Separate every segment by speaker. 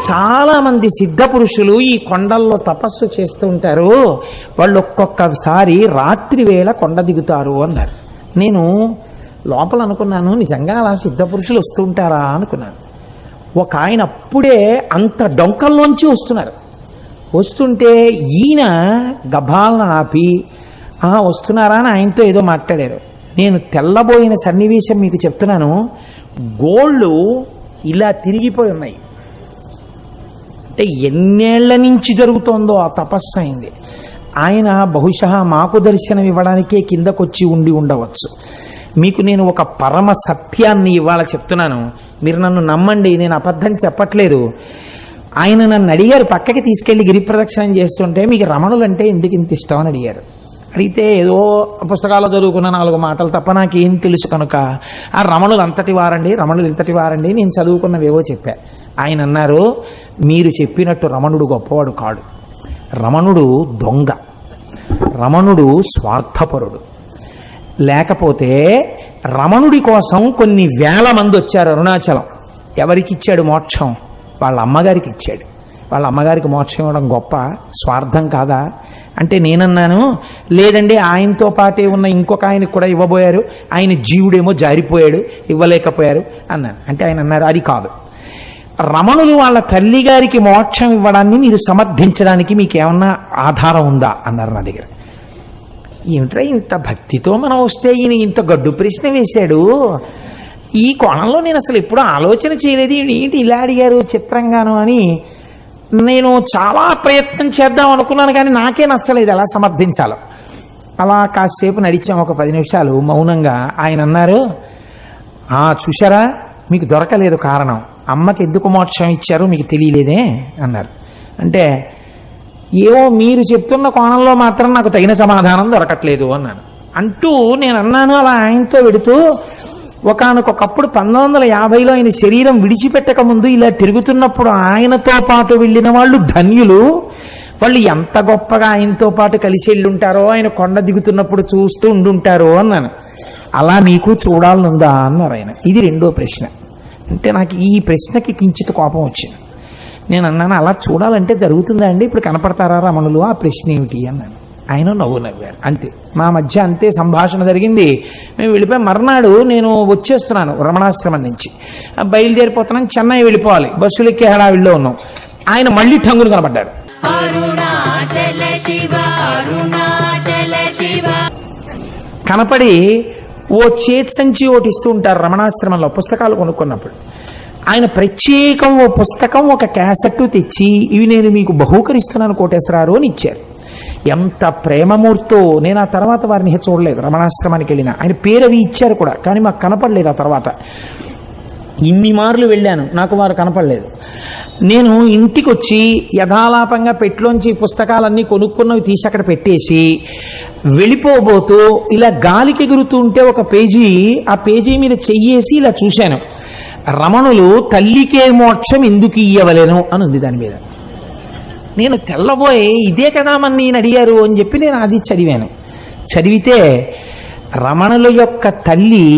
Speaker 1: చాలామంది సిద్ధ పురుషులు ఈ కొండల్లో తపస్సు చేస్తూ ఉంటారు, వాళ్ళు ఒక్కొక్కసారి రాత్రి వేళ కొండ దిగుతారు అన్నారు. నేను లోపల అనుకున్నాను, నిజంగా అలా సిద్ధ పురుషులు వస్తూ ఉంటారా అనుకున్నాను. ఒక ఆయన అప్పుడే అంత డొంకల్లోంచి వస్తున్నారు. వస్తుంటే ఈయన గభాలను ఆపి వస్తున్నారా అని ఆయనతో ఏదో మాట్లాడారు. నేను తెల్లబోయిన సన్నివేశం మీకు చెప్తున్నాను. గోళ్ళు ఇలా తిరిగిపోయి ఉన్నాయి. అంటే ఎన్నేళ్ల నుంచి జరుగుతోందో ఆ తపస్సు అయింది. ఆయన బహుశా మాకు దర్శనం ఇవ్వడానికే కిందకొచ్చి ఉండి ఉండవచ్చు. మీకు నేను ఒక పరమ సత్యాన్ని ఇవాళ చెప్తున్నాను, మీరు నన్ను నమ్మండి, నేను అబద్ధం చెప్పట్లేదు. ఆయన నన్ను అడిగారు, పక్కకి తీసుకెళ్లి గిరి ప్రదక్షిణం చేస్తుంటే మీకు రమణులంటే ఎందుకు ఇంత ఇష్టం అని అడిగారు. అడిగితే ఏదో పుస్తకాల్లో చదువుకున్న 4 మాటలు తప్ప నాకేం తెలుసు కనుక ఆ రమణులు అంతటి వారండి, రమణులు ఇంతటి వారండి, నేను చదువుకున్నవేవో చెప్పా. ఆయన అన్నారు, మీరు చెప్పినట్టు రమణుడు గొప్పవాడు కాడు, రమణుడు దొంగ, రమణుడు స్వార్థపరుడు. లేకపోతే రమణుడి కోసం కొన్ని వేల మంది వచ్చారు అరుణాచలం. ఎవరికి ఇచ్చాడు మోక్షం? వాళ్ళ అమ్మగారికి ఇచ్చాడు. వాళ్ళ అమ్మగారికి మోక్షం ఇవ్వడం గొప్ప, స్వార్థం కాదా అంటే నేనన్నాను, లేదండి ఆయనతో పాటే ఉన్న ఇంకొక ఆయనకు కూడా ఇవ్వబోయారు, ఆయన జీవుడేమో జారిపోయాడు ఇవ్వలేకపోయారు అన్నాను. అంటే ఆయన అన్నారు, అది కాదు, రమణులు వాళ్ళ తల్లి గారికి మోక్షం ఇవ్వడాన్ని మీరు సమర్థించడానికి మీకేమన్నా ఆధారం ఉందా అన్నారు నా దగ్గర. ఏమిట్రా ఇంత భక్తితో మనం వస్తే ఈయన ఇంత గడ్డు ప్రశ్న వేశాడు, ఈ కోణంలో నేను అసలు ఎప్పుడూ ఆలోచన చేయలేదు, ఏంటి ఇలా అడిగారు చిత్రంగాను అని నేను చాలా ప్రయత్నం చేద్దాం అనుకున్నాను. కానీ నాకే నచ్చలేదు ఎలా సమర్థించాలో. అలా కాసేపు నడిచాం, ఒక 10 నిమిషాలు మౌనంగా. ఆయన అన్నారు, చూశారా మీకు దొరకలేదు కారణం, అమ్మకి ఎందుకు మోక్షం ఇచ్చారో మీకు తెలియలేదే అన్నారు. అంటే ఏవో మీరు చెప్తున్న కోణంలో మాత్రం నాకు తగిన సమాధానం దొరకట్లేదు అన్నాను. అంటూ నేను అన్నాను అలా ఆయనతో వెడుతూ, ఒకానొకప్పుడు 1950లో ఆయన శరీరం విడిచిపెట్టక ముందు ఇలా తిరుగుతున్నప్పుడు ఆయనతో పాటు వెళ్ళిన వాళ్ళు ధన్యులు, వాళ్ళు ఎంత గొప్పగా ఆయనతో పాటు కలిసి వెళ్ళుంటారో, ఆయన కొండ దిగుతున్నప్పుడు చూస్తూ ఉండుంటారో అన్నాను. అలా మీకు చూడాలనుందా అన్నారు ఆయన. ఇది 2వ ప్రశ్న. అంటే నాకు ఈ ప్రశ్నకి కించిత కోపం వచ్చింది. నేను అన్నాను, అలా చూడాలంటే జరుగుతుందా అండి, ఇప్పుడు కనపడతారా రమణులు, ఆ ప్రశ్న ఏమిటి అన్నాను. ఆయన నవ్వారు. అంతే, మా మధ్య అంతే సంభాషణ జరిగింది. మేము వెళ్ళిపోయి మర్నాడు నేను వచ్చేస్తున్నాను రమణాశ్రమం నుంచి, బయలుదేరిపోతున్నాను, చెన్నై వెళ్ళిపోవాలి, బస్సులు ఎక్కే హడావిడిలో ఉన్నాం. ఆయన మళ్ళీ ఠంగులు కనపడ్డారు. కనపడి ఓ చేతి సంచి ఒకటి ఇస్తూ ఉంటారు రమణాశ్రమంలో పుస్తకాలు కొనుక్కున్నప్పుడు. ఆయన ప్రత్యేకం ఓ పుస్తకం, ఒక క్యాసెట్ తెచ్చి, ఇవి నేను మీకు బహూకరిస్తున్నాను కోటేశ్వరారు అని ఇచ్చారు. ఎంత ప్రేమమూర్తో. నేను ఆ తర్వాత వారిని చూడలేదు, రమణాశ్రమానికి వెళ్ళిన ఆయన పేరు అవి ఇచ్చారు కూడా, కానీ మాకు కనపడలేదు. ఆ తర్వాత ఇన్ని మార్లు వెళ్ళాను, నాకు వారు కనపడలేదు. నేను ఇంటికి వచ్చి యథాలాపంగా పెట్లోంచి పుస్తకాలన్నీ కొనుక్కున్నవి తీసి అక్కడ పెట్టేసి వెళ్ళిపోబోతూ ఇలా గాలికి ఎగురుతూ ఉంటే ఒక పేజీ, ఆ పేజీ మీద చెయ్యేసి ఇలా చూశాను, రమణులు తల్లికే మోక్షం ఎందుకు ఇయ్యవలేను అని ఉంది దాని మీద. నేను తెల్లబోయి ఇదే కదా మన నేను అడిగారు అని చెప్పి నేను అది చదివాను. చదివితే రమణుల యొక్క తల్లి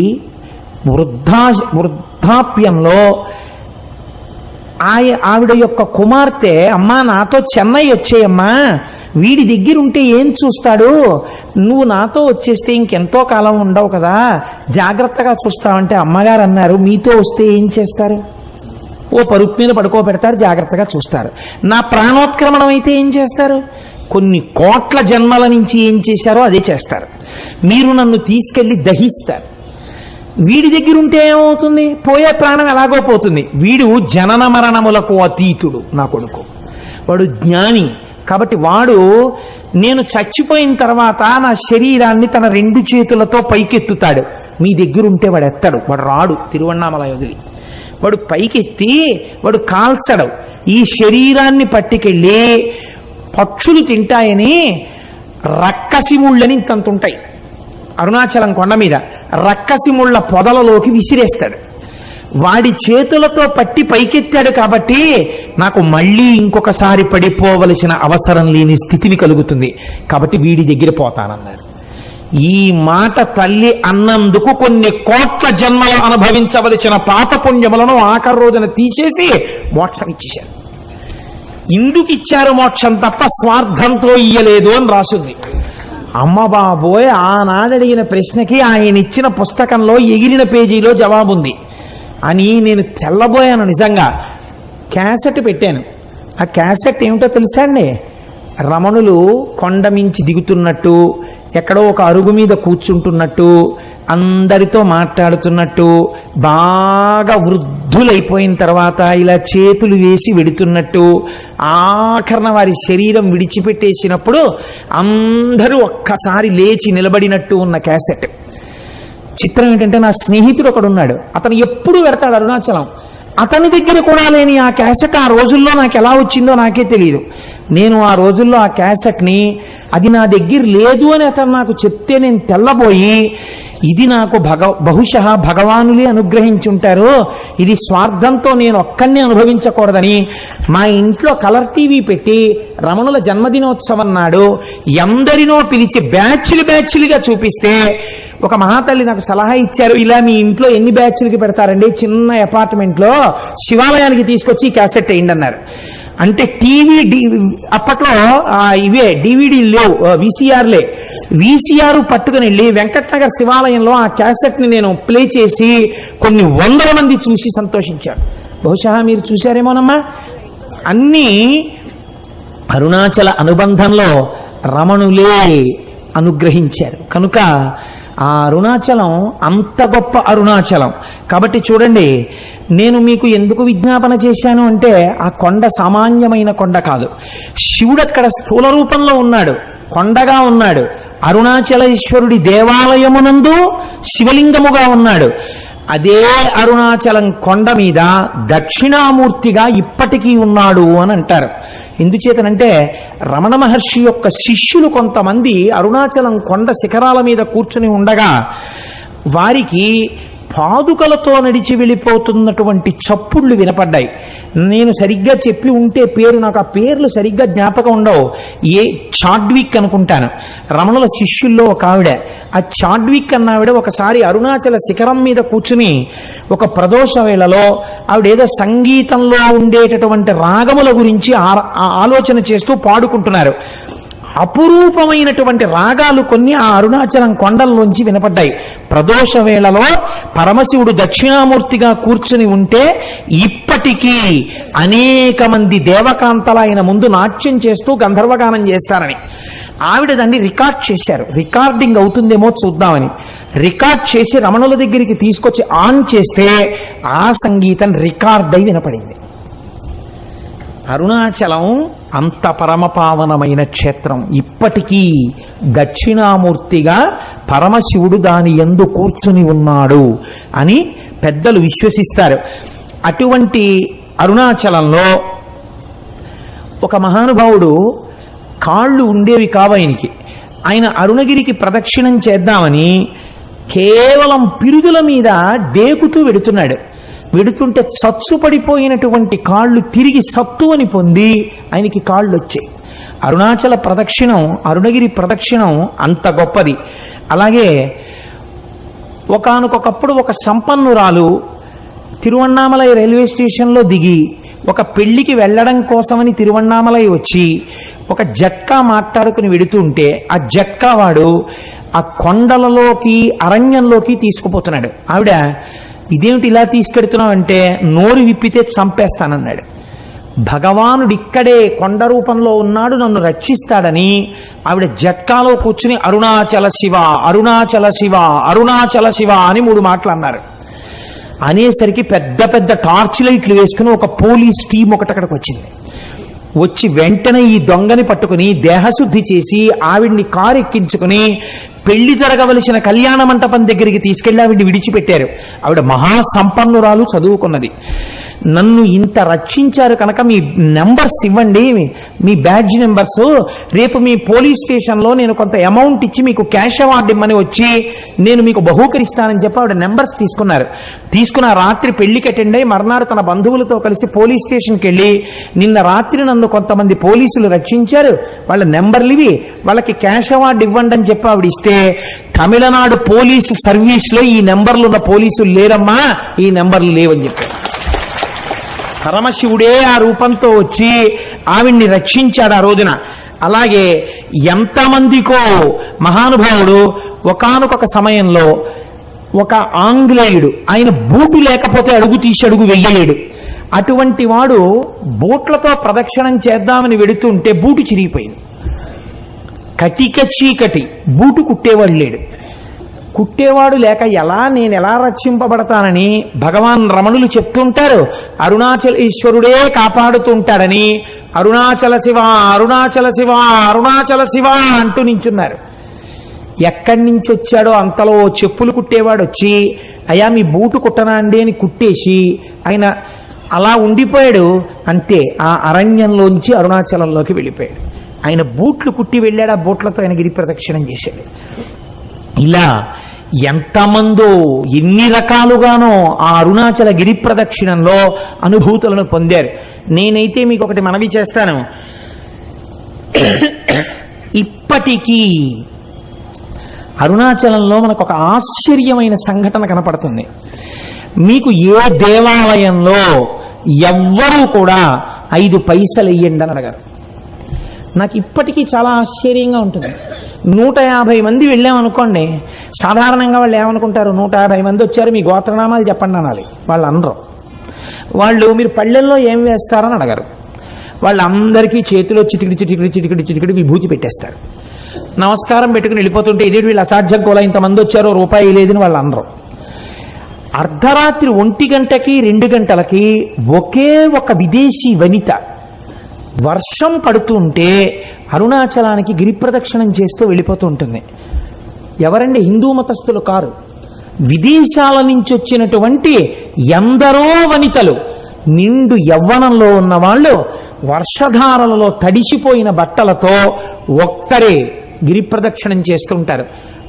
Speaker 1: వృద్ధాప్యంలో ఆవిడ యొక్క కుమార్తె, అమ్మా నాతో చెన్నై వచ్చేయమ్మా, వీడి దగ్గర ఉంటే ఏం చూస్తాడు, నువ్వు నాతో వచ్చేస్తే ఇంకెంతో కాలం ఉండవు కదా, జాగ్రత్తగా చూస్తావంటే అమ్మగారు అన్నారు, మీతో వస్తే ఏం చేస్తారు, ఓ పరుపు మీద పడుకోబెడతారు, జాగ్రత్తగా చూస్తారు. నా ప్రాణోత్క్రమణం అయితే ఏం చేస్తారు, కొన్ని కోట్ల జన్మల నుంచి ఏం చేశారో అదే చేస్తారు. మీరు నన్ను తీసుకెళ్లి దహిస్తారు. వీడి దగ్గర ఉంటే ఏమవుతుంది, పోయే ప్రాణం ఎలాగో పోతుంది. వీడు జనన మరణములకు అతీతుడు, నా కొడుకు, వాడు జ్ఞాని. కాబట్టి వాడు నేను చచ్చిపోయిన తర్వాత నా శరీరాన్ని తన 2 చేతులతో పైకెత్తుతాడు. మీ దగ్గర ఉంటే వాడు ఎత్తాడు, వాడు రాడు తిరువణ్ణామలై వదిలి, వాడు పైకెత్తి వాడు కాల్చడు. ఈ శరీరాన్ని పట్టుకెళ్ళి పక్షులు తింటాయని రక్కసిముళ్ళని ఇంతంత ఉంటాయి అరుణాచలం కొండ మీద, రక్కసిముళ్ళ పొదలలోకి విసిరేస్తాడు. వాడి చేతులతో పట్టి పైకెత్తాడు కాబట్టి నాకు మళ్ళీ ఇంకొకసారి పడిపోవలసిన అవసరం లేని స్థితిని కలుగుతుంది, కాబట్టి వీడి దగ్గర పోతానన్నారు. ఈ మాట తల్లి అన్నందుకు కొన్ని కోట్ల జన్మలు అనుభవించవలసిన పాప పుణ్యములను ఆఖరి రోజున తీసేసి మోక్షం ఇచ్చేశారు. ఇందుకు ఇచ్చారు మోక్షం తప్ప స్వార్థంతో ఇయ్యలేదు అని రాసుంది. అమ్మ బాబోయ్, ఆనాడు అడిగిన ప్రశ్నకి ఆయన ఇచ్చిన పుస్తకంలో ఎగిరిన పేజీలో జవాబుంది అని నేను తెల్లబోయాను. నిజంగా క్యాసెట్ పెట్టాను. ఆ క్యాసెట్ ఏమిటో తెలుసా అండి? రమణులు కొండ మించి దిగుతున్నట్టు, ఎక్కడో ఒక అరుగు మీద కూర్చుంటున్నట్టు, అందరితో మాట్లాడుతున్నట్టు, బాగా వృద్ధులైపోయిన తర్వాత ఇలా చేతులు వేసి వెడుతున్నట్టు, ఆఖరణ వారి శరీరం విడిచిపెట్టేసినప్పుడు అందరూ ఒక్కసారి లేచి నిలబడినట్టు ఉన్న క్యాసెట్. చిత్రం ఏంటంటే, నా స్నేహితుడు ఒకడు ఉన్నాడు, అతను ఎప్పుడు వెడతాడు అరుణాచలం. అతని దగ్గర కూడా లేని ఆ క్యాసెట్ ఆ రోజుల్లో నాకు ఎలా వచ్చిందో నాకే తెలియదు. నేను ఆ రోజుల్లో ఆ క్యాసెట్ని, అది నా దగ్గర లేదు అని అతను నాకు చెప్తే నేను తెల్లబోయి, ఇది నాకు బహుశः భగవానులే అనుగ్రహించుంటారు, ఇది స్వార్థంతో నేను ఒక్కడిని అనుభవించకూడదని మా ఇంట్లో కలర్ టీవీ పెట్టి రమణుల జన్మదినోత్సవం నాడు ఎందరినో పిలిచి బ్యాచ్లుగా చూపిస్తే ఒక మహాతల్లి నాకు సలహా ఇచ్చారు, ఇలా మీ ఇంట్లో ఎన్ని బ్యాచ్లకి పెడతారండి, చిన్న అపార్ట్మెంట్లో శివాలయానికి తీసుకొచ్చి క్యాసెట్ వేయండి అన్నారు. అంటే టీవీ అప్పట్లో ఇవే DVD లేవు, VCR పట్టుకుని వెళ్ళి వెంకటనగర్ శివాలయంలో ఆ క్యాసెట్ని నేను ప్లే చేసి కొన్ని 100 మంది చూసి సంతోషించారు. బహుశా మీరు చూశారేమోనమ్మా. అన్నీ అరుణాచల అనుబంధంలో రమణులే అనుగ్రహించారు కనుక ఆ అరుణాచలం అంత గొప్ప అరుణాచలం. కాబట్టి చూడండి, నేను మీకు ఎందుకు విజ్ఞాపన చేశాను అంటే, ఆ కొండ సామాన్యమైన కొండ కాదు. శివుడు అక్కడ స్థూల రూపంలో ఉన్నాడు, కొండగా ఉన్నాడు. అరుణాచలేశ్వరుడి దేవాలయమునందు శివలింగముగా ఉన్నాడు. అదే అరుణాచలం కొండ మీద దక్షిణామూర్తిగా ఇప్పటికీ ఉన్నాడు అని అంటారు. ఎందుచేతనంటే, రమణ మహర్షి యొక్క శిష్యులు కొంతమంది అరుణాచలం కొండ శిఖరాల మీద కూర్చుని ఉండగా వారికి పాదుకలతో నడిచి వెళ్ళిపోతున్నటువంటి చప్పుళ్ళు వినపడ్డాయి. నేను సరిగ్గా చెప్పి ఉంటే నాకు ఆ పేర్లు సరిగ్గా జ్ఞాపకం ఉండవు. చాడ్విక్ అనుకుంటాను, రమణుల శిష్యుల్లో ఒక ఆవిడ. ఆ చాడ్విక్ అన్న ఆవిడ ఒకసారి అరుణాచల శిఖరం మీద కూర్చుని ఒక ప్రదోష వేళలో ఆవిడ ఏదో సంగీతంలో ఉండేటటువంటి రాగముల గురించి ఆలోచన చేస్తూ పాడుకుంటున్నారు. అపురూపమైనటువంటి రాగాలు కొన్ని ఆ అరుణాచలం కొండల్లోంచి వినపడ్డాయి. ప్రదోష వేళలో పరమశివుడు దక్షిణామూర్తిగా కూర్చుని ఉంటే ఇప్పటికీ అనేక మంది దేవకాంతలు ఆయన ముందు నాట్యం చేస్తూ గంధర్వగానం చేస్తారని ఆవిడ దాన్ని రికార్డ్ చేశారు. రికార్డింగ్ అవుతుందేమో చూద్దామని రికార్డ్ చేసి రమణుల దగ్గరికి తీసుకొచ్చి ఆన్ చేస్తే ఆ సంగీతం రికార్డ్ అయి వినపడింది. అరుణాచలం అంత పరమపావనమైన క్షేత్రం. ఇప్పటికీ దక్షిణామూర్తిగా పరమశివుడు దాని యందు కూర్చుని ఉన్నాడు అని పెద్దలు విశ్వసిస్తారు. అటువంటి అరుణాచలంలో ఒక మహానుభావుడు, కాళ్ళు ఉండేవి కావు ఆయనకి, ఆయన అరుణగిరికి ప్రదక్షిణం చేద్దామని కేవలం పిరుదుల మీద డేకుతూ వెడుతున్నాడు. వెడుతుంటే చచ్చు పడిపోయినటువంటి కాళ్ళు తిరిగి సత్తువని పొంది ఆయనకి కాళ్ళు వచ్చాయి. అరుణాచల ప్రదక్షిణం, అరుణగిరి ప్రదక్షిణం అంత గొప్పది. అలాగే ఒకానొకప్పుడు ఒక సంపన్నురాలు తిరువణ్ణామలై రైల్వే స్టేషన్లో దిగి ఒక పెళ్లికి వెళ్ళడం కోసమని తిరువణ్ణామలై వచ్చి ఒక జట్కా మాట్లాడుకుని వెడుతుంటే ఆ జట్కా వాడు ఆ కొండలలోకి అరణ్యంలోకి తీసుకుపోతున్నాడు. ఆవిడ, ఇదేమిటి ఇలా తీసుకెడుతున్నావు అంటే, నోరు విప్పితే చంపేస్తానన్నాడు. భగవానుడు ఇక్కడే కొండ రూపంలో ఉన్నాడు, నన్ను రక్షిస్తాడని ఆవిడ జట్కాలో కూర్చుని అరుణాచల శివ, అరుణాచల శివ, అరుణాచల శివ అని 3 మాటలు అన్నారు. అనేసరికి పెద్ద పెద్ద టార్చ్ లైట్లు వేసుకుని ఒక పోలీస్ టీం ఒకటి అక్కడికి వచ్చింది. వచ్చి వెంటనే ఈ దొంగని పట్టుకుని దేహశుద్ధి చేసి ఆవిడ్ని కారు ఎక్కించుకుని పెళ్లి జరగవలసిన కళ్యాణ మంటపం దగ్గరికి తీసుకెళ్లి ఆవిడ్ని విడిచిపెట్టారు. ఆవిడ మహాసంపన్నురాలు, చదువుకున్నది. నన్ను ఇంత రక్షించారు కనుక మీ నెంబర్స్ ఇవ్వండి, మీ బ్యాడ్జ్ నెంబర్స్, రేపు మీ పోలీస్ స్టేషన్లో నేను కొంత అమౌంట్ ఇచ్చి మీకు క్యాష్ అవార్డు ఇమ్మని వచ్చి నేను మీకు బహూకరిస్తానని చెప్పి ఆవిడ నెంబర్స్ తీసుకున్నారు. తీసుకున్న రాత్రి పెళ్లికి అటెండ్ అయ్యి మర్నాడు తన బంధువులతో కలిసి పోలీస్ స్టేషన్కి వెళ్ళి, నిన్న రాత్రి నన్ను కొంతమంది పోలీసులు రక్షించారు, వాళ్ళ నెంబర్లు ఇవి, వాళ్ళకి క్యాష్ అవార్డు ఇవ్వండి అని చెప్పి ఆవిడ ఇస్తే, తమిళనాడు పోలీసు సర్వీస్లో ఈ నెంబర్లు ఉన్న పోలీసులు లేరమ్మా, ఈ నెంబర్లు లేవని చెప్పారు. పరమశివుడే ఆ రూపంతో వచ్చి ఆవిడ్ని రక్షించాడు ఆ రోజున. అలాగే ఎంతమందికో మహానుభావుడు ఒకానొక సమయంలో ఒక ఆంగ్లేయుడు, ఆయన బూటు లేకపోతే అడుగు తీసి అడుగు వెయ్యలేడు. అటువంటి వాడు బూట్లతో ప్రదక్షిణం చేద్దామని వెడుతుంటే బూటు చిరిగిపోయింది. కటిక చీకటి, బూటు కుట్టేవాడు లేడు. కుట్టేవాడు లేక నేను ఎలా రక్షింపబడతానని భగవాన్ రమణులు చెప్తుంటారు. అరుణాచలేశ్వరుడే కాపాడుతుంటాడని అరుణాచల శివ అరుణాచల శివ అరుణాచల శివ అంటూ నించున్నారు. ఎక్కడి నుంచి వచ్చాడో అంతలో చెప్పులు కుట్టేవాడు వచ్చి, అయ్యా మీ బూటు కుట్టనా అండి అని కుట్టేసి ఆయన అలా ఉండిపోయాడు. అంతే, ఆ అరణ్యంలోంచి అరుణాచలంలోకి వెళ్ళిపోయాడు. ఆయన బూట్లు కుట్టి వెళ్ళాడు, ఆ బూట్లతో ఆయన గిరి ప్రదక్షిణం చేశాడు. ఇలా ఎంతమందో ఎన్ని రకాలుగానో ఆ అరుణాచల గిరి ప్రదక్షిణంలో అనుభూతులను పొందారు. నేనైతే మీకు ఒకటి మనవి చేస్తాను. ఇప్పటికీ అరుణాచలంలో మనకు ఒక ఆశ్చర్యమైన సంఘటన కనపడుతుంది. మీకు ఏ దేవాలయంలో ఎవ్వరూ కూడా 5 పైసలు వెయ్యండి అని అడగారు. నాకు ఇప్పటికీ చాలా ఆశ్చర్యంగా ఉంటుంది. 150 మంది వెళ్ళామనుకోండి, సాధారణంగా వాళ్ళు ఏమనుకుంటారు, 150 మంది వచ్చారు మీ గోత్రనామాలు చెప్పండి అనాలి. వాళ్ళు అనరు. వాళ్ళు మీరు పళ్ళెల్లో ఏం వేస్తారని అడగారు. వాళ్ళందరికీ చేతిలో చిటికిడి చిటికిడి చిటికిడి చిటికిడి విభూతి పెట్టేస్తారు. నమస్కారం పెట్టుకుని వెళ్ళిపోతుంటే ఇదే వీళ్ళు అసాధ్యం కోలా ఇంతమంది వచ్చారో రూపాయి లేదని వాళ్ళు అనరు. అర్ధరాత్రి 1 గంటకి 2 గంటలకి ఒకే ఒక విదేశీ వనిత వర్షం పడుతుంటే అరుణాచలానికి గిరి ప్రదక్షిణం చేస్తూ వెళ్ళిపోతూ ఉంటుంది. ఎవరండి? హిందూ మతస్థులు కారు, విదేశాల నుంచి వచ్చినటువంటి ఎందరో వనితలు, నిండు యవ్వనంలో ఉన్న వాళ్ళు వర్షధారలలో తడిసిపోయిన బట్టలతో ఒక్కరే గిరి ప్రదక్షిణం చేస్తుంటారు.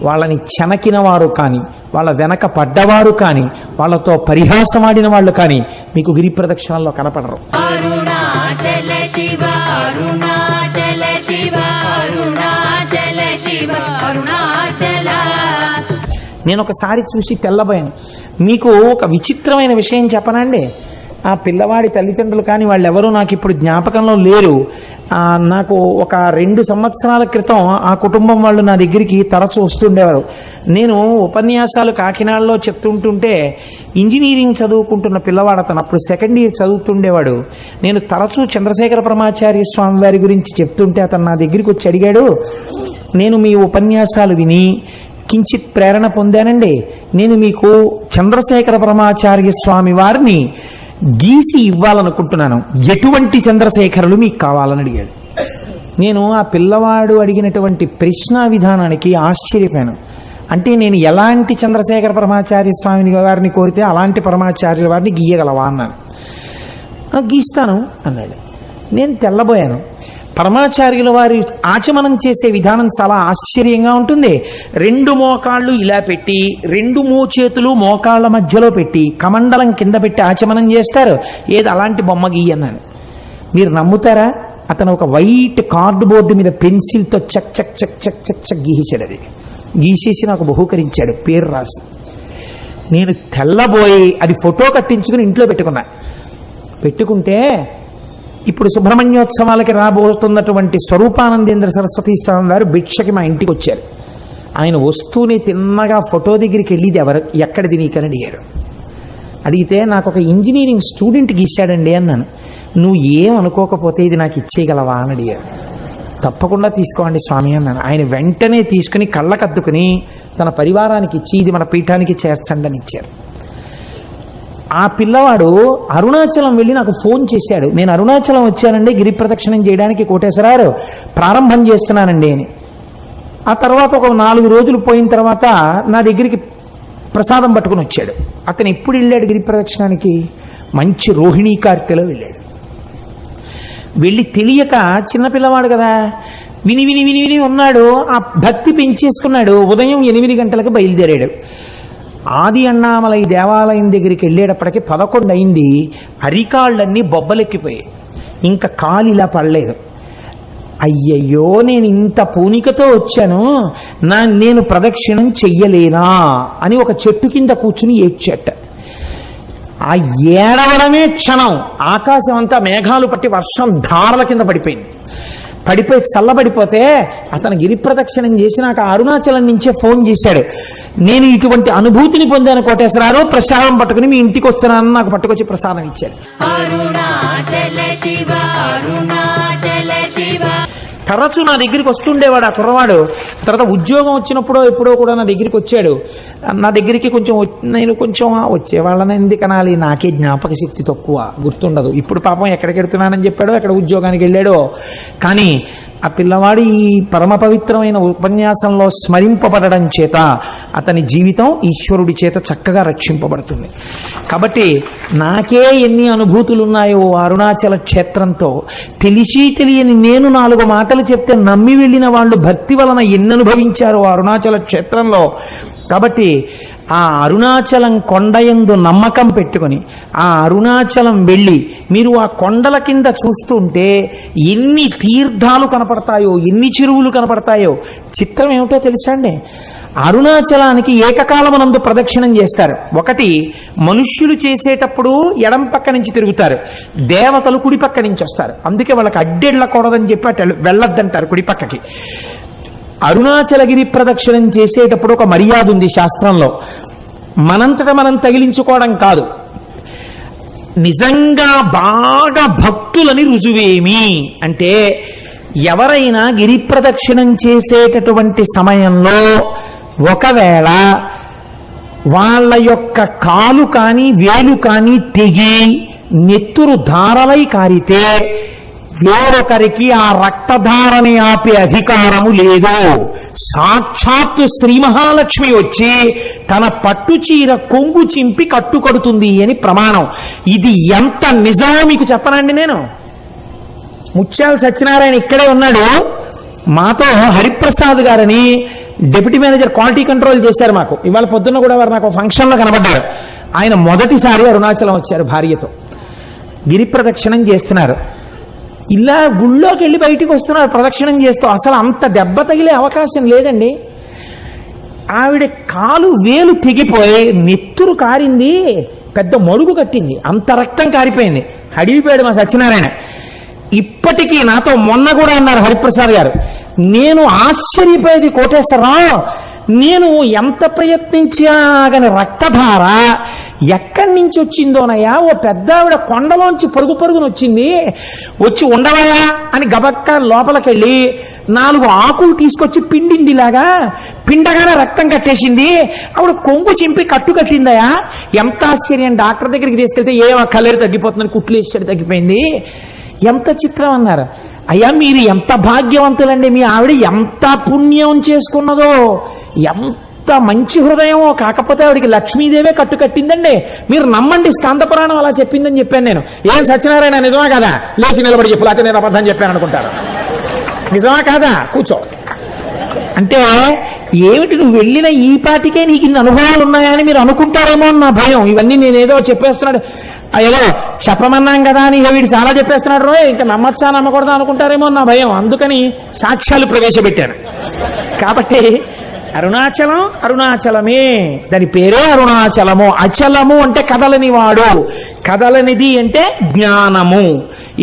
Speaker 1: వాళ్ళని చెనకిన వారు కానీ, వాళ్ళ వెనక పడ్డవారు కానీ, వాళ్ళతో పరిహాసమాడిన వాళ్ళు కానీ మీకు గిరి ప్రదక్షిణంలో కనపడరు.
Speaker 2: అరుణాచల శివ అరుణాచల శివ అరుణాచల శివ అరుణాచల.
Speaker 1: నేను ఒకసారి చూసి తెల్లబోయాను. మీకు ఒక విచిత్రమైన విషయం చెప్పనండి. ఆ పిల్లవాడి తల్లిదండ్రులు కానీ వాళ్ళెవరూ నాకు ఇప్పుడు జ్ఞాపకంలో లేరు. నాకు ఒక 2 సంవత్సరాల క్రితం ఆ కుటుంబం వాళ్ళు నా దగ్గరికి తరచూ వస్తుండేవారు. నేను ఉపన్యాసాలు కాకినాడలో చెప్తుంటుంటే ఇంజనీరింగ్ చదువుకుంటున్న పిల్లవాడు అతను, అప్పుడు 2nd ఇయర్ చదువుతుండేవాడు. నేను తరచూ చంద్రశేఖర పరమాచార్య స్వామి వారి గురించి చెప్తుంటే అతను నా దగ్గరికి వచ్చి అడిగాడు, నేను మీ ఉపన్యాసాలు విని కించిత్ ప్రేరణ పొందానండి, నేను మీకు చంద్రశేఖర పరమాచార్య స్వామి వారిని గీసి ఇవ్వాలనుకుంటున్నాను, ఎటువంటి చంద్రశేఖరులు మీకు కావాలని అడిగాడు. నేను ఆ పిల్లవాడు అడిగినటువంటి ప్రశ్న విధానానికి ఆశ్చర్యపోయాను. అంటే నేను ఎలాంటి చంద్రశేఖర పరమాచార్య స్వామిని వారిని కోరితే అలాంటి పరమాచార్యుల వారిని గీయగలవా అన్నాను. గీస్తాను అన్నాడు. నేను తెల్లబోయాను. పరమాచార్యుల వారి ఆచమనం చేసే విధానం చాలా ఆశ్చర్యంగా ఉంటుంది. 2 మోకాళ్ళు ఇలా పెట్టి 2 మోచేతులు మోకాళ్ళ మధ్యలో పెట్టి కమండలం కింద పెట్టి ఆచమనం చేస్తారు. ఏది అలాంటి బొమ్మ గీయన్నాను. మీరు నమ్ముతారా? అతను ఒక వైట్ కార్డు బోర్డు మీద పెన్సిల్తో చక్ చక్ చక్ చక్ చక్ చక్ గీసేశాడు. అది గీసేసి నాకు బహూకరించాడు, పేరు రాసి. నేను తెల్లబోయి అది ఫోటో కట్టించుకుని ఇంట్లో పెట్టుకుంటే ఇప్పుడు సుబ్రహ్మణ్యోత్సవాలకి రాబోతున్నటువంటి స్వరూపానందేంద్ర సరస్వతి స్వామి వారు భిక్షకి మా ఇంటికి వచ్చారు. ఆయన వస్తూనే తిన్నగా ఫోటో దగ్గరికి వెళ్ళిది ఎక్కడిది నీకని అడిగారు. అడిగితే నాకు ఒక ఇంజనీరింగ్ స్టూడెంట్ గీశాడండి అన్నాను. నువ్వు ఏం అనుకోకపోతే ఇది నాకు ఇచ్చేయగలవా అని అడిగారు. తప్పకుండా తీసుకోండి స్వామి అన్నాను. ఆయన వెంటనే తీసుకుని కళ్ళకద్దుకుని తన పరివారానికి ఇచ్చి ఇది మన పీఠానికి చేర్చండి అని ఇచ్చారు. ఆ పిల్లవాడు అరుణాచలం వెళ్ళి నాకు ఫోన్ చేశాడు, నేను అరుణాచలం వచ్చానండి గిరి ప్రదక్షిణం చేయడానికి కోటేశ్వరారు, ప్రారంభం చేస్తున్నానండి అని. ఆ తర్వాత ఒక 4 రోజులు పోయిన తర్వాత నా దగ్గరికి ప్రసాదం పట్టుకుని వచ్చాడు. అతను ఎప్పుడు వెళ్ళాడు గిరి ప్రదక్షిణానికి? మంచి రోహిణీ కార్తెలో వెళ్ళాడు. వెళ్ళి తెలియక చిన్నపిల్లవాడు కదా, విని విని విని విని ఉన్నాడు. ఆ భక్తి పెంచేసుకున్నాడు. ఉదయం 8 గంటలకు బయలుదేరాడు. ఆది అన్నామలై దేవాలయం దగ్గరికి వెళ్ళేటప్పటికి 11 అయింది. అరికాళ్ళన్నీ బొబ్బలెక్కిపోయాయి. ఇంకా కాలు ఇలా పడలేదు. అయ్యయ్యో, నేను ఇంత పూనికతో వచ్చాను, నేను ప్రదక్షిణం చెయ్యలేనా అని ఒక చెట్టు కింద కూర్చుని ఏడ్చేట. ఆ ఏడవడమే క్షణం ఆకాశం అంతా మేఘాలు పట్టి వర్షం ధారల కింద పడిపోయి చల్లబడిపోతే అతను గిరి ప్రదక్షిణం చేసినాక అరుణాచలం నుంచే ఫోన్ చేశాడు, నేను ఇటువంటి అనుభూతిని పొందాను కోటేశ్వరరావు, ప్రసాదం పట్టుకుని మీ ఇంటికి వస్తున్నానని నాకు పట్టుకొచ్చి ప్రసాదం ఇచ్చాడు.
Speaker 2: అరుణాచల శివ అరుణాచల శివ.
Speaker 1: తరచు నా దగ్గరికి వస్తుండేవాడు ఆ కుర్రవాడు. తర్వాత ఉద్యోగం వచ్చినప్పుడో ఎప్పుడో కూడా నా దగ్గరికి వచ్చాడు. నా దగ్గరికి నేను కొంచెం వచ్చేవాళ్ళని ఎందుకు అనాలి, నాకే జ్ఞాపక శక్తి తక్కువ, గుర్తుండదు. ఇప్పుడు పాపం ఎక్కడికి వెళ్తున్నానని చెప్పాడో, ఎక్కడ ఉద్యోగానికి వెళ్ళాడో. కానీ ఆ పిల్లవాడు ఈ పరమ పవిత్రమైన ఉపన్యాసంలో స్మరింపబడడం చేత అతని జీవితం ఈశ్వరుడి చేత చక్కగా రక్షింపబడుతుంది. కాబట్టి నాకే ఎన్ని అనుభూతులు ఉన్నాయో అరుణాచల క్షేత్రంతో, తెలిసి తెలియని నేను 4 మాటలు చెప్తే నమ్మి వెళ్ళిన వాళ్ళు భక్తి వలన ఎన్ని అనుభవించారో అరుణాచల క్షేత్రంలో. కాబట్టి ఆ అరుణాచలం కొండయందు నమ్మకం పెట్టుకొని ఆ అరుణాచలం వెళ్ళి మీరు ఆ కొండల కింద చూస్తుంటే ఎన్ని తీర్థాలు కనపడతాయో, ఎన్ని చెరువులు కనపడతాయో. చిత్రం ఏమిటో తెలుసా అండి, అరుణాచలానికి ఏకకాలమునందు ప్రదక్షిణం చేస్తారు. ఒకటి మనుష్యులు చేసేటప్పుడు ఎడం పక్క నుంచి తిరుగుతారు, దేవతలు కుడి పక్క నుంచి వస్తారు. అందుకే వాళ్ళకి అడ్డెళ్ళకూడదని చెప్పి అటు వెళ్ళొద్దంటారు కుడి పక్కకి. అరుణాచలగిరి ప్రదక్షిణం చేసేటప్పుడు ఒక మర్యాద ఉంది శాస్త్రంలో. మనంతట మనం తగిలించుకోవడం కాదు, నిజంగా బాగా భక్తులని రుజువేమి అంటే, ఎవరైనా గిరి ప్రదక్షిణం చేసేటటువంటి సమయంలో ఒకవేళ వాళ్ళ యొక్క కాలు కానీ వేలు కానీ తెగి నెత్తురు ధారలై కారితే వేరొకరికి ఆ రక్తధారని ఆపే అధికారము లేదు. సాక్షాత్తు శ్రీ మహాలక్ష్మి వచ్చి తన పట్టు చీర కొంగు చింపి కట్టుకడుతుంది అని ప్రమాణం. ఇది ఎంత నిజమో మీకు చెప్పనండి. నేను ముత్యాల సత్యనారాయణ ఇక్కడే ఉన్నాడు, మాతో హరిప్రసాద్ గారని డిప్యూటీ మేనేజర్ క్వాలిటీ కంట్రోల్ చేశారు మాకు. ఇవాళ పొద్దున్న కూడా వారు నాకు ఫంక్షన్లో కనబడ్డారు. ఆయన మొదటిసారి అరుణాచలం వచ్చారు భార్యతో, గిరి ప్రదక్షిణం చేస్తున్నారు. ఇలా గుళ్ళోకి వెళ్ళి బయటికి వస్తున్నారు ప్రదక్షిణం చేస్తూ. అసలు అంత దెబ్బ తగిలే అవకాశం లేదండి. ఆవిడ కాలు వేలు తెగిపోయి నెత్తురు కారింది, పెద్ద మడుగు కట్టింది, అంత రక్తం కారిపోయింది. అడిగిపోయాడు మా సత్యనారాయణ. ఇప్పటికీ నాతో మొన్న కూడా అన్నారు హరిప్రసాద్ గారు, నేను ఆశ్చర్యపోయేది కోటేశ్వరరావు, నేను ఎంత ప్రయత్నించాగని రక్తధార ఎక్కడి నుంచి వచ్చిందోనయ్యా, ఓ పెద్ద ఆవిడ కొండలోంచి పరుగున వచ్చి ఉండవయా అని గబక్క లోపలికెళ్ళి 4 ఆకులు తీసుకొచ్చి పిండిందిలాగా, పిండగానే రక్తం కట్టేసింది. ఆవిడ కొంగు చింపి కట్టు కట్టిందయా. ఎంత ఆశ్చర్యం. డాక్టర్ దగ్గరికి తీసుకెళ్తే ఏమో కలేరు తగ్గిపోతుందని కుట్లేసాడు, తగ్గిపోయింది. ఎంత చిత్రం అన్నారు. అయ్యా మీరు ఎంత భాగ్యవంతులండి, మీ ఆవిడ ఎంత పుణ్యం చేసుకున్నదో, ఎంత మంచి హృదయమో. కాకపోతే ఆవిడికి లక్ష్మీదేవే కట్టు కట్టిందండి. మీరు నమ్మండి, స్కాందపురాణం అలా చెప్పిందని చెప్పాను నేను. ఏం సత్యనారాయణ నిజమా కదా, లేచి నిలబడి చెప్పు, లేకపోతే నేను అబద్ధం చెప్పాను అనుకుంటారు. నిజమా కాదా, కూర్చో అంటే ఏమిటి, నువ్వు వెళ్ళిన ఈ పాటికే నీకు ఇన్ని అనుభవాలు ఉన్నాయని మీరు అనుకుంటారేమో అని నా భయం. ఇవన్నీ నేనేదో చెప్పేస్తున్నాడు, ఏదో చెప్పమన్నాం కదా అని వీడు చాలా చెప్పేస్తున్నాడు రో, ఇంకా నమ్మచ్చా నమ్మకూడదా అనుకుంటారేమో నా భయం. అందుకని సాక్ష్యాలు ప్రవేశపెట్టాను. కాబట్టి అరుణాచలం అరుణాచలమే, దాని పేరే అరుణాచలము. అచలము అంటే కదలని వాడు, కదలనిది అంటే జ్ఞానము.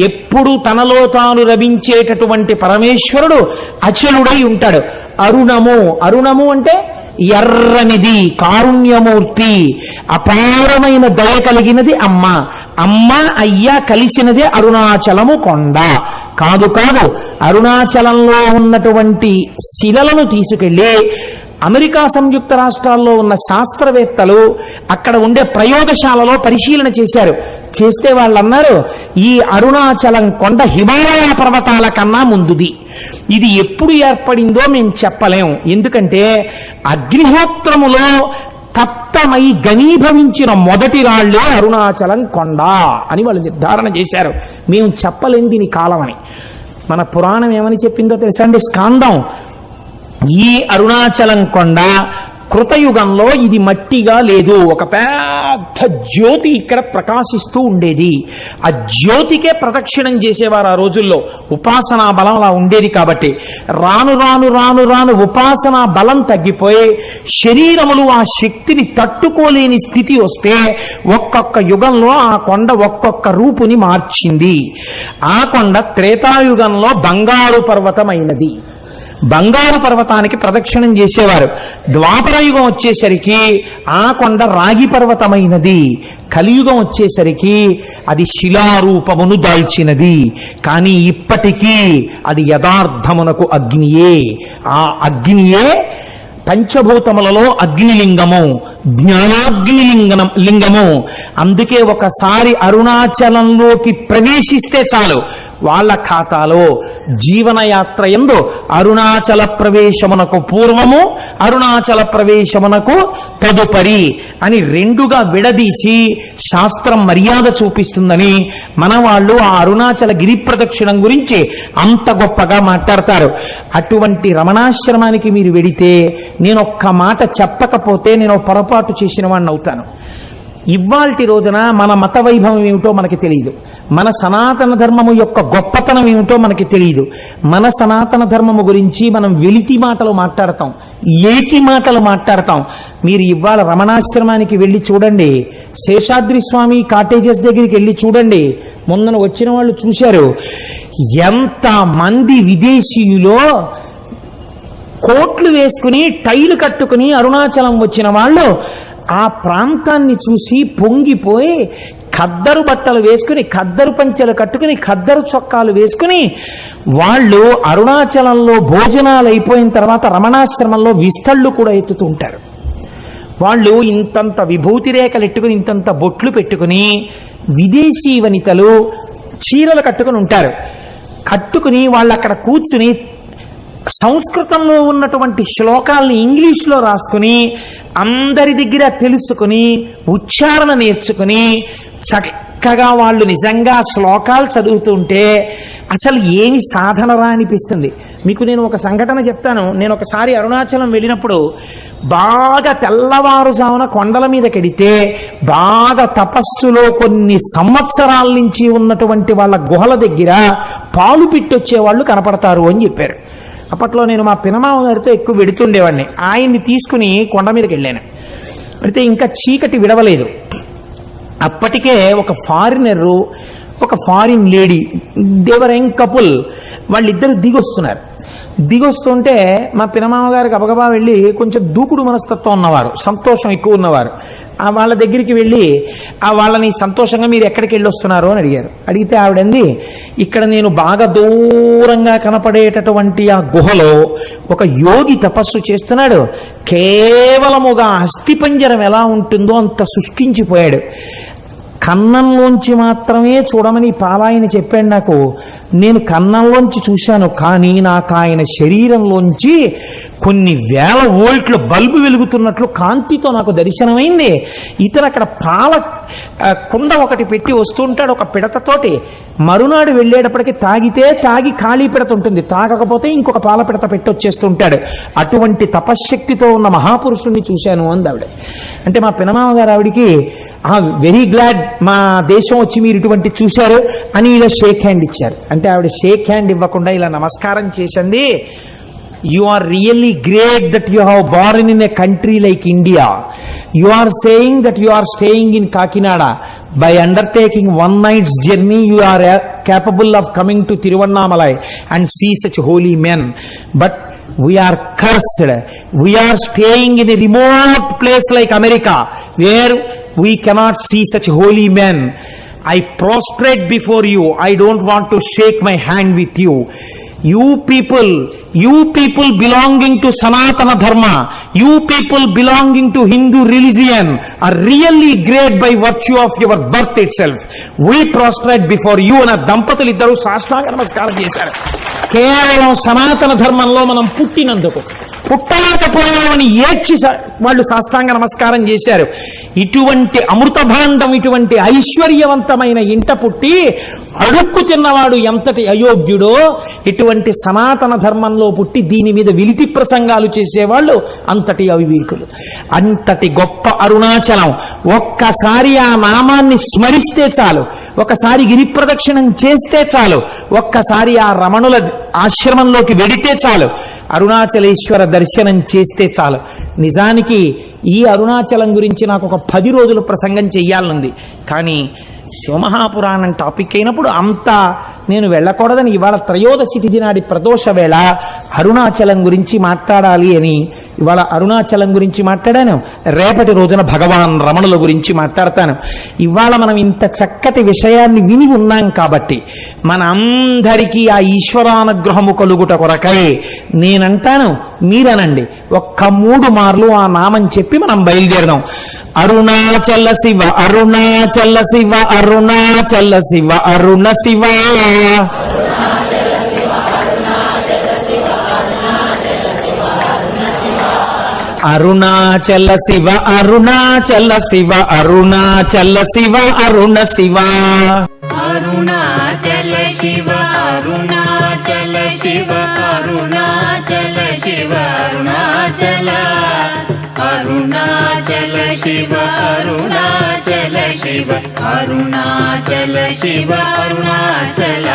Speaker 1: ఎప్పుడు తనలో తాను రవించేటటువంటి పరమేశ్వరుడు అచలుడై ఉంటాడు. అరుణము అంటే ఎర్రనిది, కారుణ్యమూర్తి, అపారమైన దయ కలిగినది అమ్మ. అమ్మ అయ్య కలిసినదే అరుణాచలము కొండ. కాదు అరుణాచలంలో ఉన్నటువంటి శిలలను తీసుకెళ్లి అమెరికా సంయుక్త రాష్ట్రాల్లో ఉన్న శాస్త్రవేత్తలు అక్కడ ఉండే ప్రయోగశాలలో పరిశీలన చేస్తే వాళ్ళు అన్నారు, ఈ అరుణాచలం కొండ హిమాలయ పర్వతాల కన్నా ముందుది. ఇది ఎప్పుడు ఏర్పడిందో మేము చెప్పలేం. ఎందుకంటే అగ్నిహోత్రములో తప్తమై ఘనీభవించిన మొదటి రాళ్లే అరుణాచలం కొండ అని వాళ్ళు నిర్ధారణ చేశారు. మేము చెప్పలేం దీని కాలం అని. మన పురాణం ఏమని చెప్పిందో తెలుసా అండి, స్కాందం. ఈ అరుణాచలం కొండ కృతయుగంలో ఇది మట్టిగా లేదు, ఒక పెద్ద జ్యోతి ఇక్కడ ప్రకాశిస్తూ ఉండేది. ఆ జ్యోతికే ప్రదక్షిణం చేసేవారు ఆ రోజుల్లో. ఉపాసనా బలం అలా ఉండేది. కాబట్టి రాను రాను రాను రాను ఉపాసనా బలం తగ్గిపోయి శరీరములు ఆ శక్తిని తట్టుకోలేని స్థితి వస్తే ఒక్కొక్క యుగంలో ఆ కొండ ఒక్కొక్క రూపుని మార్చింది. ఆ కొండ త్రేతాయుగంలో బంగారు పర్వతమైనది. బంగారు పర్వతానికి ప్రదక్షిణం చేసేవారు. ద్వాపరయుగం వచ్చేసరికి ఆ కొండ రాగి పర్వతమైనది. కలియుగం వచ్చేసరికి అది శిలారూపమును దాల్చినది. కానీ ఇప్పటికీ అది యథార్థమునకు అగ్నియే. ఆ అగ్నియే పంచభూతములలో అగ్నిలింగము, లింగము. అందుకే ఒకసారి అరుణాచలంలోకి ప్రవేశిస్తే చాలు, వాళ్ళ ఖాతాలో జీవనయాత్ర యందు అరుణాచల ప్రవేశమునకు పూర్వము, అరుణాచల ప్రవేశమునకు తదుపరి అని రెండుగా విడదీసి శాస్త్రం మర్యాద చూపిస్తుందని మన వాళ్ళు ఆ అరుణాచల గిరి ప్రదక్షిణం గురించి అంత గొప్పగా మాట్లాడతారు. అటువంటి రమణాశ్రమానికి మీరు వెడితే నేను ఒక్క మాట చెప్పకపోతే నేను పొరపాటు చేసిన వాడిని అవుతాను. ఇవాల్టి రోజున మన మత వైభవం ఏమిటో మనకి తెలియదు, మన సనాతన ధర్మము యొక్క గొప్పతనం ఏమిటో మనకి తెలియదు. మన సనాతన ధర్మము గురించి మనం వెలితి మాటలు మాట్లాడతాం, ఏకి మాటలు మాట్లాడతాం. మీరు ఇవాళ రమణాశ్రమానికి వెళ్ళి చూడండి, శేషాద్రి స్వామి కాటేజెస్ దగ్గరికి వెళ్ళి చూడండి. మొన్న వచ్చిన వాళ్ళు చూశారు, ఎంత మంది విదేశీయులో కోట్లు వేసుకుని టైలు కట్టుకుని అరుణాచలం వచ్చిన వాళ్ళు ఆ ప్రాంతాన్ని చూసి పొంగిపోయి ఖద్దరు బట్టలు వేసుకుని, ఖద్దరు పంచెలు కట్టుకుని, ఖద్దరు చొక్కాలు వేసుకుని వాళ్ళు అరుణాచలంలో భోజనాలు అయిపోయిన తర్వాత రమణాశ్రమంలో విస్తళ్ళు కూడా ఎత్తుతూ ఉంటారు. వాళ్ళు ఇంతంత విభూతి రేఖలు ఎట్టుకుని, ఇంతంత బొట్లు పెట్టుకుని, విదేశీ వనితలు చీరలు కట్టుకుని ఉంటారు. కట్టుకుని వాళ్ళు అక్కడ కూర్చుని సంస్కృతంలో ఉన్నటువంటి శ్లోకాలని ఇంగ్లీష్లో రాసుకుని, అందరి దగ్గర తెలుసుకుని, ఉచ్చారణ నేర్చుకుని చక్కగా వాళ్ళు నిజంగా శ్లోకాలు చదువుతుంటే అసలు ఏమి సాధనరా అనిపిస్తుంది. మీకు నేను ఒక సంఘటన చెప్తాను. నేను ఒకసారి అరుణాచలం వెళ్ళినప్పుడు బాగా తెల్లవారుజామున కొండల మీదకి వెడితే బాగా తపస్సులో కొన్ని సంవత్సరాల నుంచి ఉన్నటువంటి వాళ్ళ గుహల దగ్గర పాలు పిట్టొచ్చే వాళ్ళు కనపడతారు అని చెప్పారు. అప్పట్లో నేను మా పినమామ గారితో ఎక్కువ వెడుతుండేవాడిని. ఆయన్ని తీసుకుని కొండ మీదకి వెళ్ళాను. అయితే ఇంకా చీకటి విడవలేదు. అప్పటికే ఒక ఫారినరు, ఒక ఫారిన్ లేడీ, దేవర్ యంగ్ కపుల్, వాళ్ళిద్దరు దిగొస్తున్నారు. దిగొస్తుంటే మా పినమామ గారికి గబగబా వెళ్ళి, కొంచెం దూకుడు మనస్తత్వం ఉన్నవారు, సంతోషం ఎక్కువ ఉన్నవారు, ఆ వాళ్ళ దగ్గరికి వెళ్ళి ఆ వాళ్ళని సంతోషంగా మీరు ఎక్కడికి వెళ్ళి వస్తున్నారు అని అడిగారు. అడిగితే ఆవిడంది, ఇక్కడ నేను బాగా దూరంగా కనపడేటటువంటి ఆ గుహలో ఒక యోగి తపస్సు చేస్తున్నాడు, కేవలముగా అస్థిపంజరం ఎలా ఉంటుందో అంత శుష్కించిపోయాడు. కన్నంలోంచి మాత్రమే చూడమని పాలాయన చెప్పాడు నాకు. నేను కన్నంలోంచి చూశాను, కానీ నాకు ఆయన శరీరంలోంచి కొన్ని వేల వోల్ట్ల బల్బు వెలుగుతున్నట్లు కాంతితో నాకు దర్శనమైంది. ఇతను అక్కడ పాల కుండ ఒకటి పెట్టి వస్తుంటాడు ఒక పిడతతోటి. మరునాడు వెళ్ళేటప్పటికి తాగి ఖాళీ పిడత ఉంటుంది, తాగకపోతే ఇంకొక పాల పిడత పెట్టి వచ్చేస్తుంటాడు. అటువంటి తపశ్శక్తితో ఉన్న మహాపురుషుణ్ణి చూశాను అంది ఆవిడ. అంటే మా పినమామ గారు ఆవిడికి వెరీ గ్లాడ్ మా దేశం వచ్చి మీరు ఇటువంటి చూశారు అని ఇలా షేక్ హ్యాండ్ ఇచ్చారు. అంటే ఆవిడ షేక్ హ్యాండ్ ఇవ్వకుండా ఇలా నమస్కారం చేసింది. You are really great that you have born in a country like India. You are saying that you are staying in Kakinada. By undertaking one night's journey, you are capable of coming to Tiruvannamalai and see such holy men. But we are cursed. We are staying in a remote place like America, where we cannot see such holy men. I prostrate before you. I don't want to shake my hand with you. You people belonging to Sanatana Dharma, you people belonging to Hindu religion are really great by virtue of your birth itself. We prostrate before you. అన్న దంపతులు ఇద్దరు సాష్టాంగ నమస్కారం చేశారు. కేవలం సనాతన ధర్మంలో మనం పుట్టినందుకు, పుట్టలేకపోయామని ఏడ్చి వాళ్ళు సాష్టాంగ నమస్కారం చేశారు. ఇటువంటి అమృత భాండం, ఇటువంటి ఐశ్వర్యవంతమైన ఇంట పుట్టి అడుక్కు తిన్నవాడు ఎంతటి అయోగ్యుడో, ఇటువంటి సనాతన ధర్మంలో పుట్టి దీని మీద విలితి ప్రసంగాలు చేసేవాళ్ళు అంతటి అవివేకులు. అంతటి గొప్ప అరుణాచలం ఒక్కసారి ఆ నామాన్ని స్మరిస్తే చాలు, ఒకసారి గిరి ప్రదక్షిణం చేస్తే చాలు, ఒక్కసారి ఆ రమణుల ఆశ్రమంలోకి వెడితే చాలు, అరుణాచలేశ్వర దర్శనం చేస్తే చాలు. నిజానికి ఈ అరుణాచలం గురించి నాకు ఒక 10 రోజులు ప్రసంగం చెయ్యాలనుంది. కానీ శివమహాపురాణం టాపిక్ అయినప్పుడు అంతా నేను వెళ్ళకూడదని ఇవాళ త్రయోదశి తిథి నాడి ప్రదోష వేళ అరుణాచలం గురించి మాట్లాడాలి అని ఇవాళ అరుణాచలం గురించి మాట్లాడాను. రేపటి రోజున భగవాన్ రమణుల గురించి మాట్లాడతాను. ఇవాళ మనం ఇంత చక్కటి విషయాన్ని విని ఉన్నాం కాబట్టి మనందరికీ ఆ ఈశ్వరానుగ్రహము కలుగుట కొరకై నేనంటాను, మీరనండి. ఒక్క 3 మార్లు ఆ నామం చెప్పి మనం బయలుదేరదాం. అరుణాచల శివ అరుణాచల శివ అరుణాచల శివ అరుణ శివ అరుణాచల శివ అరుణాచల శివ అరుణాచల శివ అరుణ శివ
Speaker 2: అరుణాచల శివ అరుణాచల శివ అరుణాచల శివ అరుణాచల అరుణాచల శివ అరుణాచల శివ అరుణాచల శివ అరుణాచల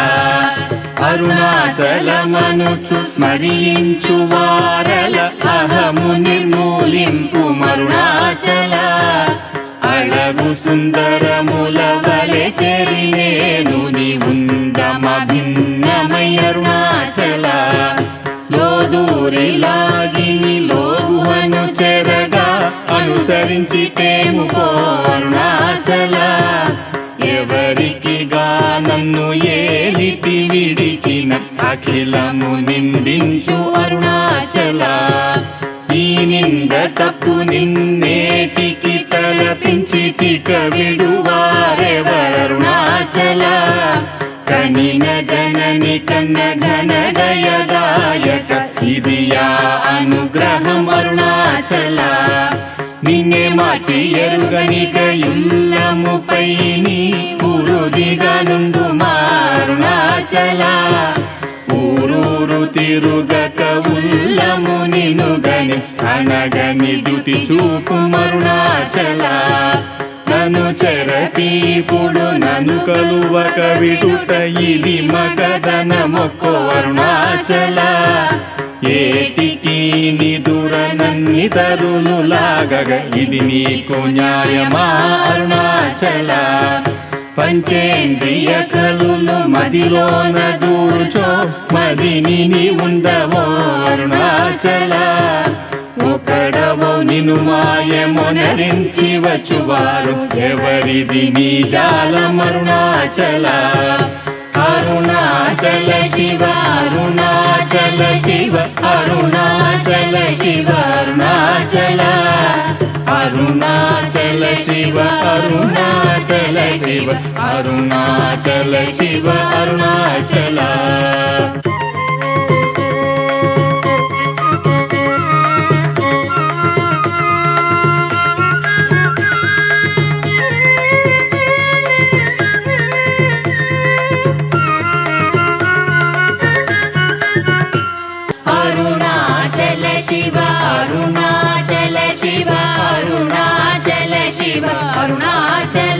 Speaker 2: అరుణాచలమనుచు స్మరించు వారల అహము నిర్మూలింపు మరుణాచల అళగు సుందరముల వలె చెరినేను నీవుందమ భిన్నమై అరుణాచల లోదూరిలాగిని లోగుహను చెరగా అనుసరించి తేముకో అరుణాచల ఎవరికి నన్ను ఏలితి విడిచిన అఖిలము నిందించు అరుణాచల ఈ నింద తప్పు నిన్నేటికి తలపించి తిక విడువారెవరుణాచల కనిన జనని కన్న ఘన దయదాయక ఇదియా అనుగ్రహం అరుణాచల నిన్నే మార్చి ఎరుగనిక యుల్లముపై నీ పురుదిగా నుండు మారుణాచల ఊరూరు తిరుగక ఉల్లము నినుగని అనగని దుతి చూపు మరుణాచల నన్ను చెరతీపుడు నన్ను కలువక విడుట ఇది మగదన మొక్కో అరుణాచల ఏటికి నిదుర నన్ని తరులు లాగగ ఇది నీకు న్యాయమా అరుణాచల పంచేంద్రియ కలులు మదిలోన దూర్చో మదిని ఉండవో అరుణాచల ఒకడవో నిను మాయమొనరించి వచ్చువారు ఎవరిది నీ జాలం అరుణాచల అరుణాచల శివ అరుణాచల శివ అరుణాచల శివ అరుణాచల అరుణాచల శివ అరుణాచల శివ అరుణాచల శివ అరుణాచల అరుణాచల శివ అరుణాచల శివ అరుణాచల శివ అరుణాచల